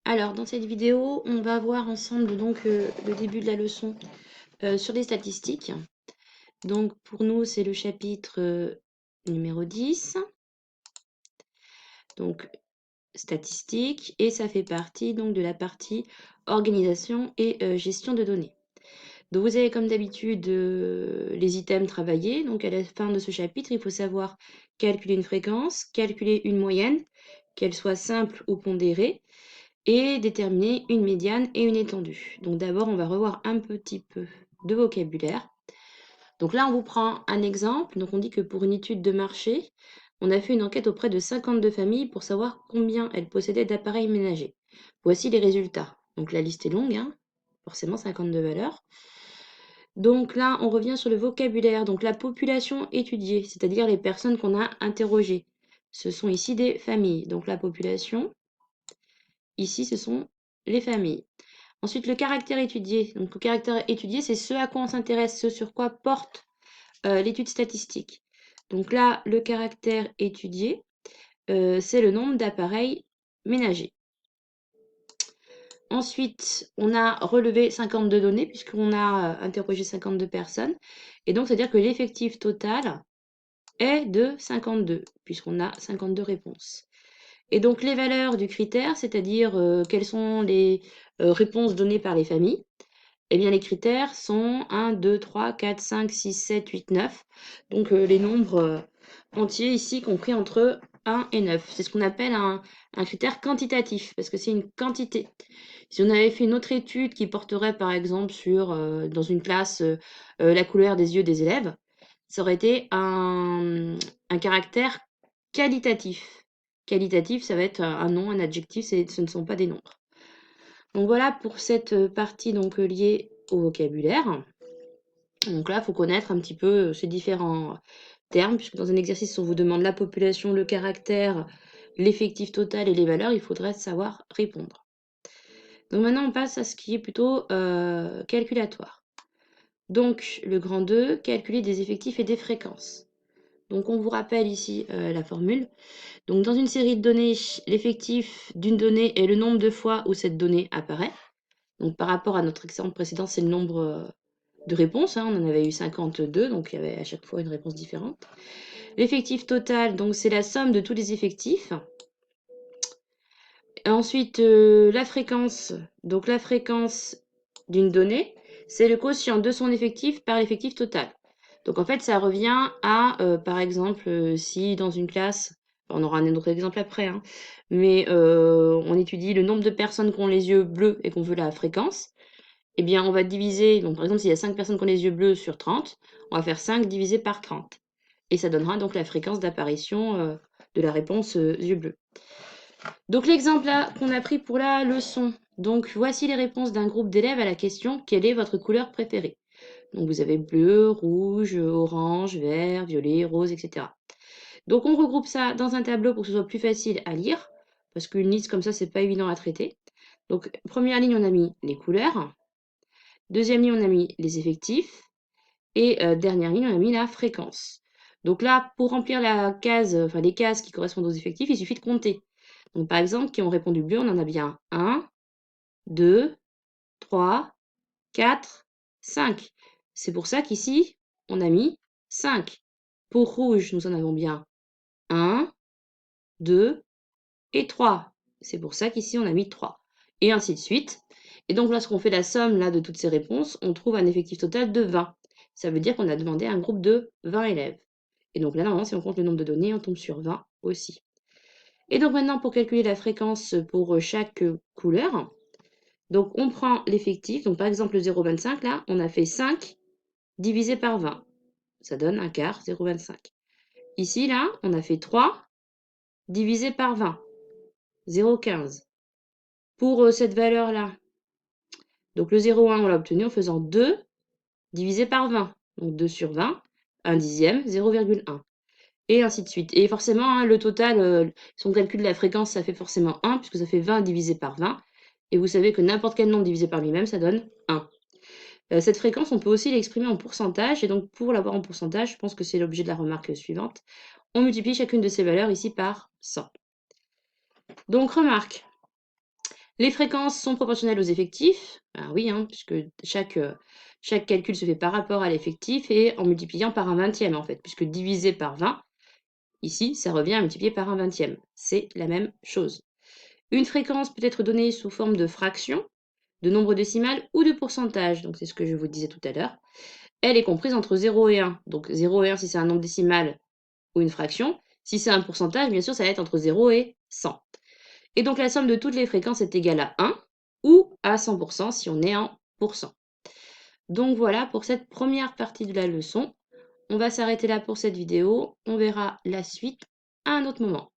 Alors, dans cette vidéo, on va voir ensemble donc le début de la leçon sur les statistiques. Donc, pour nous, c'est le chapitre numéro 10, donc statistiques, et ça fait partie donc de la partie organisation et gestion de données. Donc, vous avez comme d'habitude les items travaillés. Donc, à la fin de ce chapitre, il faut savoir calculer une fréquence, calculer une moyenne, qu'elle soit simple ou pondérée, et déterminer une médiane et une étendue. Donc d'abord, on va revoir un petit peu de vocabulaire. Donc là, on vous prend un exemple. Donc on dit que pour une étude de marché, on a fait une enquête auprès de 52 familles pour savoir combien elles possédaient d'appareils ménagers. Voici les résultats. Donc la liste est longue, hein, forcément 52 valeurs. Donc là, on revient sur le vocabulaire. Donc la population étudiée, c'est-à-dire les personnes qu'on a interrogées. Ce sont ici des familles. Donc la population, ici, ce sont les familles. Ensuite, le caractère étudié. Donc, le caractère étudié, c'est ce à quoi on s'intéresse, ce sur quoi porte l'étude statistique. Donc là, le caractère étudié, c'est le nombre d'appareils ménagers. Ensuite, on a relevé 52 données puisqu'on a interrogé 52 personnes. Et donc, c'est-à-dire que l'effectif total est de 52 puisqu'on a 52 réponses. Et donc, les valeurs du critère, c'est-à-dire quelles sont les réponses données par les familles. Eh bien, les critères sont 1, 2, 3, 4, 5, 6, 7, 8, 9. Donc, les nombres entiers ici compris entre 1 et 9. C'est ce qu'on appelle un critère quantitatif, parce que c'est une quantité. Si on avait fait une autre étude qui porterait, par exemple, sur, dans une classe, la couleur des yeux des élèves, ça aurait été un caractère qualitatif. Qualitatif, ça va être un nom, un adjectif, ce ne sont pas des nombres. Donc voilà pour cette partie donc liée au vocabulaire. Donc là, il faut connaître un petit peu ces différents termes, puisque dans un exercice, on vous demande la population, le caractère, l'effectif total et les valeurs, il faudrait savoir répondre. Donc maintenant, on passe à ce qui est plutôt calculatoire. Donc le grand 2, calculer des effectifs et des fréquences. Donc on vous rappelle ici la formule. Donc dans une série de données, l'effectif d'une donnée est le nombre de fois où cette donnée apparaît. Donc par rapport à notre exemple précédent, c'est le nombre de réponses, hein. On en avait eu 52, donc il y avait à chaque fois une réponse différente. L'effectif total, donc c'est la somme de tous les effectifs. Ensuite, la fréquence. Donc la fréquence d'une donnée, c'est le quotient de son effectif par l'effectif total. Donc en fait, ça revient à, par exemple, si dans une classe, on aura un autre exemple après, hein, mais on étudie le nombre de personnes qui ont les yeux bleus et qu'on veut la fréquence, eh bien, on va diviser, donc par exemple, s'il y a 5 personnes qui ont les yeux bleus sur 30, on va faire 5 divisé par 30. Et ça donnera donc la fréquence d'apparition de la réponse yeux bleus. Donc l'exemple là qu'on a pris pour la leçon. Donc voici les réponses d'un groupe d'élèves à la question quelle est votre couleur préférée? Donc vous avez bleu, rouge, orange, vert, violet, rose, etc. Donc on regroupe ça dans un tableau pour que ce soit plus facile à lire, parce qu'une liste comme ça, c'est pas évident à traiter. Donc première ligne, on a mis les couleurs. Deuxième ligne, on a mis les effectifs. Et dernière ligne, on a mis la fréquence. Donc là, pour remplir la case, enfin les cases qui correspondent aux effectifs, il suffit de compter. Donc par exemple, qui ont répondu bleu, on en a bien 1, 2, 3, 4, 5. C'est pour ça qu'ici, on a mis 5. Pour rouge, nous en avons bien 1, 2 et 3. C'est pour ça qu'ici, on a mis 3. Et ainsi de suite. Et donc, lorsqu'on fait la somme là, de toutes ces réponses, on trouve un effectif total de 20. Ça veut dire qu'on a demandé un groupe de 20 élèves. Et donc là, normalement, si on compte le nombre de données, on tombe sur 20 aussi. Et donc maintenant, pour calculer la fréquence pour chaque couleur, donc on prend l'effectif. Donc par exemple, le 0,25, là, on a fait 5 divisé par 20. Ça donne un quart, 0,25. Ici, là, on a fait 3 divisé par 20, 0,15. Pour cette valeur-là, donc le 0,1, on l'a obtenu en faisant 2 divisé par 20. Donc 2 sur 20, 1 dixième, 0,1. Et ainsi de suite. Et forcément, hein, le total, si on calcule la fréquence, ça fait forcément 1, puisque ça fait 20 divisé par 20. Et vous savez que n'importe quel nombre divisé par lui-même, ça donne 1. Cette fréquence, on peut aussi l'exprimer en pourcentage. Et donc, pour l'avoir en pourcentage, je pense que c'est l'objet de la remarque suivante. On multiplie chacune de ces valeurs ici par 100. Donc, remarque. Les fréquences sont proportionnelles aux effectifs. Ben oui, hein, puisque chaque calcul se fait par rapport à l'effectif et en multipliant par un vingtième en fait, puisque divisé par 20, ici, ça revient à multiplier par un vingtième. C'est la même chose. Une fréquence peut être donnée sous forme de fraction, de nombre décimal ou de pourcentage. Donc c'est ce que je vous disais tout à l'heure. Elle est comprise entre 0 et 1. Donc 0 et 1 si c'est un nombre décimal ou une fraction. Si c'est un pourcentage, bien sûr, ça va être entre 0 et 100. Et donc la somme de toutes les fréquences est égale à 1 ou à 100% si on est en pourcent. Donc voilà pour cette première partie de la leçon. On va s'arrêter là pour cette vidéo. On verra la suite à un autre moment.